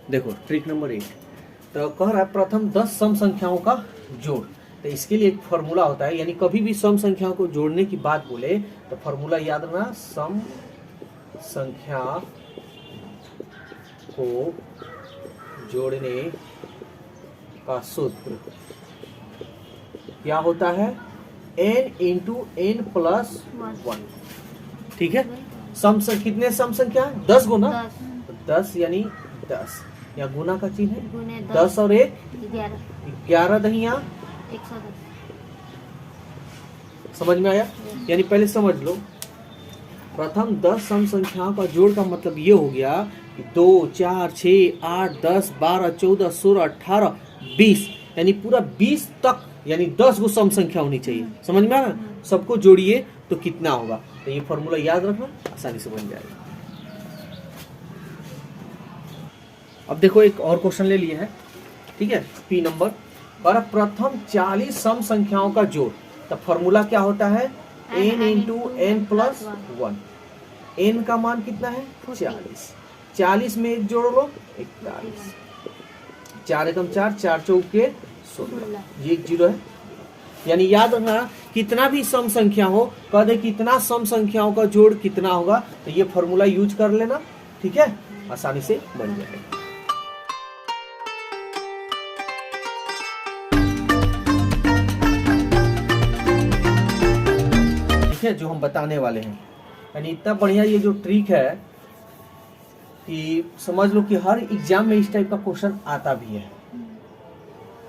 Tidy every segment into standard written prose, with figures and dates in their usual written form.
देखो trick number 8 तो कह रहा है प्रथम 10 सम संख्याओं का जोड़। तो इसके लिए एक फॉर्मूला होता है, यानी कभी भी सम संख्याओं को जोड़ने की बात बोले तो फॉर्मूला याद रखना, सम संख्या को जोड़ने का सूत्र क्या होता है, n इंटू एन प्लस 1। ठीक है, कितने सम संख्या है, 10 गुना 10 यानी 10, या गुना का चिन्ह है 10 और 1 11 दहिया 110। समझ में आया? यानी पहले समझ लो, प्रथम 10 सम संख्याओं का जोड़ का मतलब ये हो गया कि 2 4 6 8 10 12 14 16 18 20, यानी पूरा 20 तक, यानी 10 गो सम संख्या होनी चाहिए। समझ में आया? सबको जोड़िए तो कितना होगा, तो ये फॉर्मूला याद रखना, आसानी से बन जाएगा। अब देखो एक और क्वेश्चन ले लिया है, ठीक है, पी नंबर पर प्रथम 40 सम संख्याओं का जोड़। तो फॉर्मूला क्या होता है, n into n plus 1। n का मान कितना है 40, 40 में एक जोड़ लो 41, 4 एकम 4 4 चौके 16, ये एक जीरो है। यानी याद रखना, कितना भी सम संख्या हो कह दे कितना सम संख्याओं का जोड़ कितना होगा, तो ये फॉर्मूला यूज कर लेना, ठीक है, आसानी से बन जाएगा। है जो हम बताने वाले हैं, यानी इतना बढ़िया ये जो ट्रिक है कि समझ लो कि हर एग्जाम में इस टाइप का क्वेश्चन आता भी है।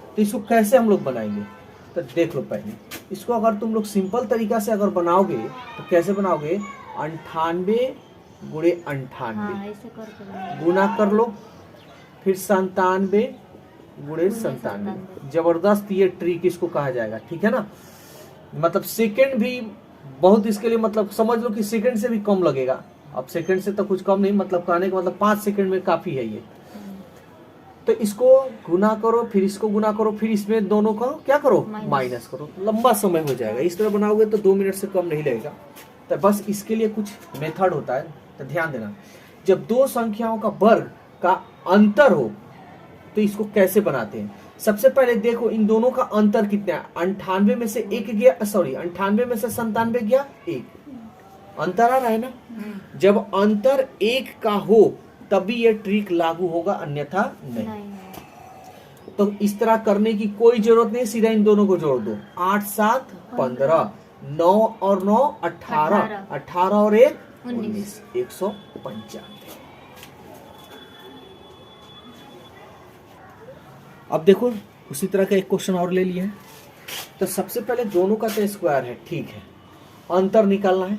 तो इसको कैसे हम लोग बनाएंगे, तो देख लो पहले इसको, अगर तुम लोग सिंपल तरीका से अगर बनाओगे तो कैसे बनाओगे, 98 गुणे 98 गुना कर लो, फिर 97 गुणे 97। जबरदस्त ये ट्रिक इसको कहा जाएगा, ठीक है ना। मतलब सेकंड भी बहुत इसके लिए, मतलब समझ लो कि सेकंड से भी कम लगेगा। अब सेकंड से तो कुछ कम नहीं, मतलब कहने का मतलब 5 सेकंड में काफी है ये। तो इसको गुना करो, फिर इसको गुना करो, फिर इसमें दोनों का क्या करो, माइनस करो, लंबा समय हो जाएगा। इस तरह बनाओगे तो 2 मिनट से कम नहीं लगेगा। तो बस इसके लिए कुछ मेथड होता है, तो ध्यान देना। जब दो संख्याओं का वर्ग का अंतर हो तो इसको कैसे बनाते हैं। सबसे पहले देखो इन दोनों का अंतर कितना है, 98 में से 1 गया, सॉरी 98 में से 97 गया 1, अंतर आ रहा है ना। जब अंतर 1 का हो तभी ये ट्रिक लागू होगा, अन्यथा नहीं। तो इस तरह करने की कोई जरूरत नहीं, सीधा इन दोनों को जोड़ दो, 8 7 15, 9 और 9 18, 18 और 1 19, 195। अब देखो उसी तरह का एक क्वेश्चन और ले लिया है। तो सबसे पहले दोनों का तो स्क्वायर है, ठीक है, अंतर निकालना है।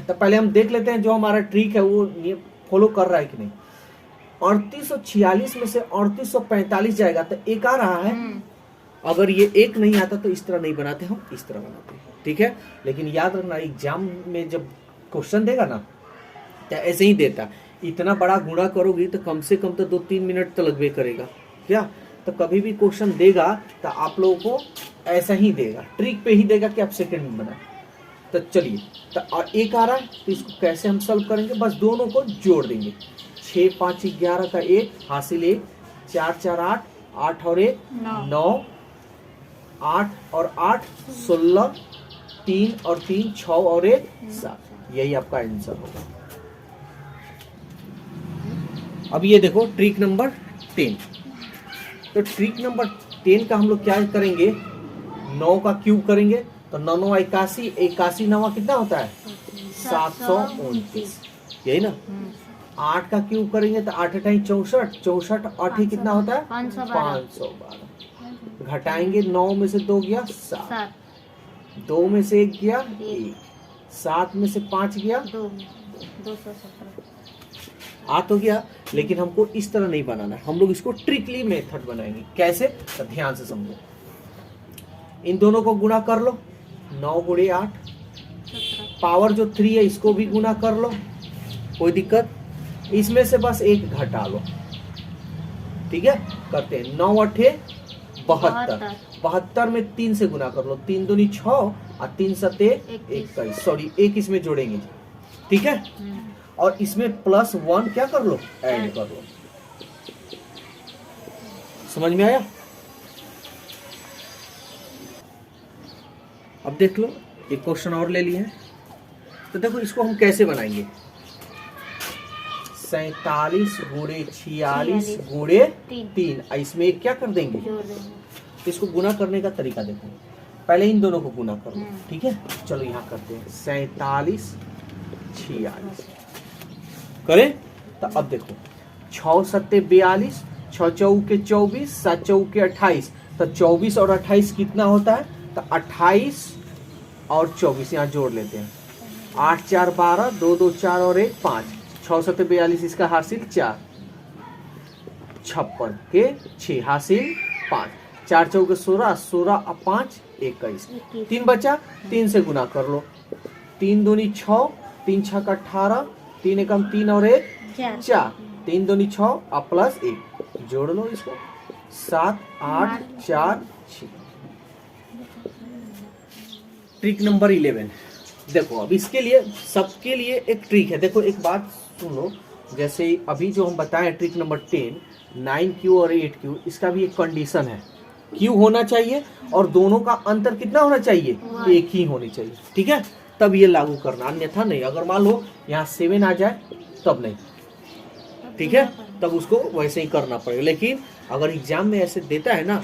तो पहले हम देख लेते हैं जो हमारा ट्रिक है वो फॉलो कर रहा है कि नहीं। 3846 में से 3845 जाएगा तो एक आ रहा है। अगर ये एक नहीं आता तो इस तरह नहीं बनाते, हम इस तरह बनाते हैं, ठीक है। लेकिन याद रखना एग्जाम में जब क्वेश्चन देगा ना तो ऐसे ही देता, इतना बड़ा गुणा करोगी तो कम से कम तो 2-3 मिनट तो लगभग करेगा क्या। तो कभी भी क्वेश्चन देगा तो आप लोगों को ऐसा ही देगा, ट्रिक पे ही देगा कि आप सेकंड में बनाए। तो चलिए, तो एक आ रहा है तो इसको कैसे हम सॉल्व करेंगे, बस दोनों को जोड़ देंगे। 6 5 11 का 1 हासिल 1, 4 4 8, 8 और 1 9, 8 और 8 16, 3 और 3 6 और 1 7, यही आपका आंसर होगा। अब ये देखो ट्रिक नंबर 10। तो ट्रिक नंबर 10 का हम लोग क्या करेंगे, 9 का क्यूब करेंगे तो 9 9 81, 81 9 कितना होता है 729, यही ना। 8 का क्यूब करेंगे तो 8 8 64, 64 8 कितना होता है 512। घटाएंगे, 9 में से 2 गया 7, 2 में से 1 गया 1, 7 में से 5 गया 2, 217 आ तो गया। लेकिन हमको इस तरह नहीं बनाना है, हम लोग इसको ट्रिकली मेथड बनाएंगे। कैसे, तो ध्यान से समझो। इन दोनों को गुणा कर लो, 9 गुणे 8, पावर जो 3 है इसको भी गुणा कर लो, कोई दिक्कत। इसमें से बस 1 घटा लो, ठीक है। करते हैं, 9 8 72, 72 में 3 से गुना कर लो, 3 दूनी 6 और 3 7 21, सॉरी 1 इसमें जोड़ेंगे, ठीक है। और इसमें +1 क्या कर लो, ऐड कर लो। समझ में आया? अब देख लो एक क्वेश्चन और ले लिए हैं, तो देखो इसको हम कैसे बनाएंगे। 47 गुणे 46 गुणे 3, इसमें एक क्या कर देंगे, इसको गुना करने का तरीका देखो। पहले इन दोनों को गुना कर लो, ठीक है। चलो यहाँ करते हैं 47 46 करें। तो अब देखो 6 सत्ते 42, 6 चौके 24, 7 चौके 28, तो 24 और 28 कितना होता है, तो 28 और 24 यहाँ जोड़ लेते हैं। 8 4 12, 2 2 4 और 1 5, 6 सत्ते 42, इसका हासिल 4, 56 के 6 हासिल 5, 4 चौके 16, 16 और 5 21, 3 बचा, 3 से गुना कर लो। 3 दूनी 6, 3 छक्का 18, 3 एकम 3 और 1 4, 3 दूनी 6 और प्लस 1 जोड़ लो इसको, 7 8 4 6। ट्रिक नंबर 11 देखो। अब इसके लिए सबके लिए एक ट्रिक है। देखो एक बात सुन लो, जैसे अभी जो हम बताएं ट्रिक नंबर 10 9Q और 8Q, इसका भी एक कंडीशन है, Q होना चाहिए और दोनों का अंतर कितना होना चाहिए, एक ही होनी चाहिए, ठीक है, तब ये लागू करना, अन्यथा नहीं। अगर मान लो यहाँ 7 आ जाए तब नहीं, ठीक है, तब उसको वैसे ही करना पड़ेगा। लेकिन अगर एग्जाम में ऐसे देता है ना,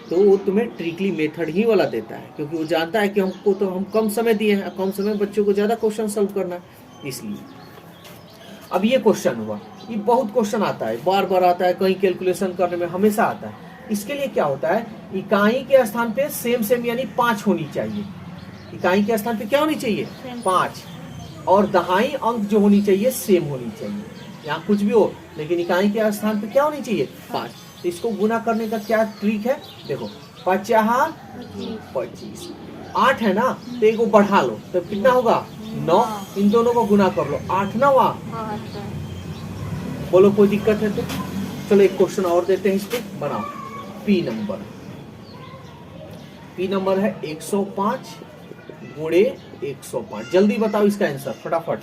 तो वो तुम्हें ट्रिकली मेथड ही वाला देता है, क्योंकि वो जानता है कि हमको तो हम कम समय दिए हैं, कम समय में बच्चों को ज्यादा क्वेश्चन सॉल्व करना है, इसलिए। अब ये क्वेश्चन हुआ, ये बहुत क्वेश्चन आता है, बार बार आता है, कहीं कैलकुलेशन करने में हमेशा आता है। इसके लिए क्या होता है, इकाई के स्थान पे सेम यानी 5 होनी चाहिए। इकाई के स्थान पे क्या होनी चाहिए, 5, और दहाई अंक जो होनी चाहिए सेम होनी चाहिए। यहाँ कुछ भी हो, लेकिन इकाई के स्थान पे क्या होनी चाहिए, 5। तो इसको गुना करने का क्या ट्रिक है, देखो 50 25, 8 है ना, तो एक को बढ़ा लो, तो कितना होगा 9, इन दोनों को गुना कर लो, 8 9 बोलो कोई दिक्कत है तो? चलो एक क्वेश्चन और देते हैं, इसको बनाओ। पी नंबर है 105 गुणे 105, जल्दी बताओ इसका आंसर फटाफट।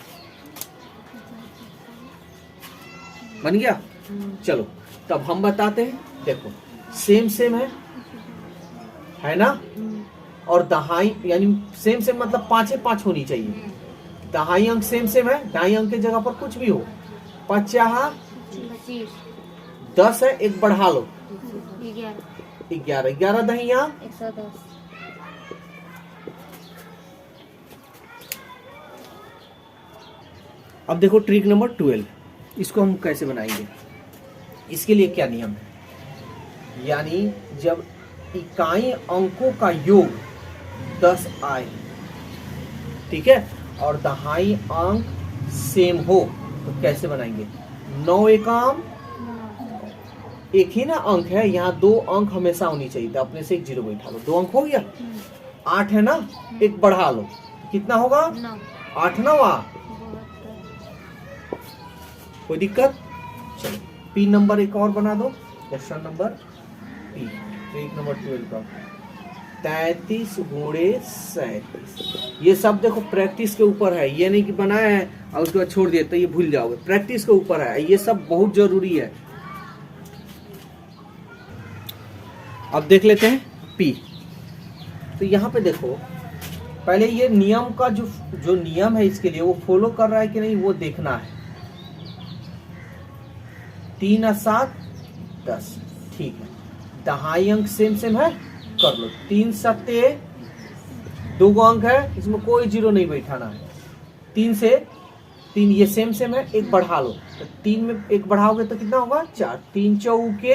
बन गया? चलो तब हम बताते हैं। देखो सेम है ना, और दहाई यानी सेम मतलब 5 होनी चाहिए। दहाई अंक सेम है, ढाई अंक की जगह पर कुछ भी हो। 50 10 है, एक बढ़ा लो 11, 11 दहिया 110। अब देखो ट्रिक नंबर 12, इसको हम कैसे बनाएंगे। इसके लिए क्या नियम है, यानी जब इकाई अंकों का योग 10 आए, ठीक है, और दहाई अंक सेम हो, तो कैसे बनाएंगे। 9 एकम एक ही ना अंक है, यहाँ 2 अंक हमेशा होनी चाहिए, तो अपने से एक 0 बैठा लो, 2 अंक हो गया। 8 है ना, एक बढ़ा लो, कितना होगा 8 9 कोई दिक्कत। चलो पी नंबर एक और बना दो, question number P, trick number 12 का 33 गुणे 37। ये सब देखो प्रैक्टिस के ऊपर है, ये नहीं कि बनाया है और उसके बाद छोड़ दिया तो ये भूल जाओगे, प्रैक्टिस के ऊपर है, ये सब बहुत जरूरी है। अब देख लेते हैं पी। तो यहाँ पे देखो पहले ये नियम का जो नियम है इसके लिए वो फॉलो कर रहा है कि नहीं वो देखना है। 3 और 7 10, ठीक है, दहाई अंक सेम है, कर लो। 3 सत्ते 2 अंक है, इसमें कोई 0 नहीं बैठाना है। 3 से 3 ये सेम है, एक बढ़ा लो, तो 3 में एक बढ़ाओगे तो कितना होगा 4, 3 चौके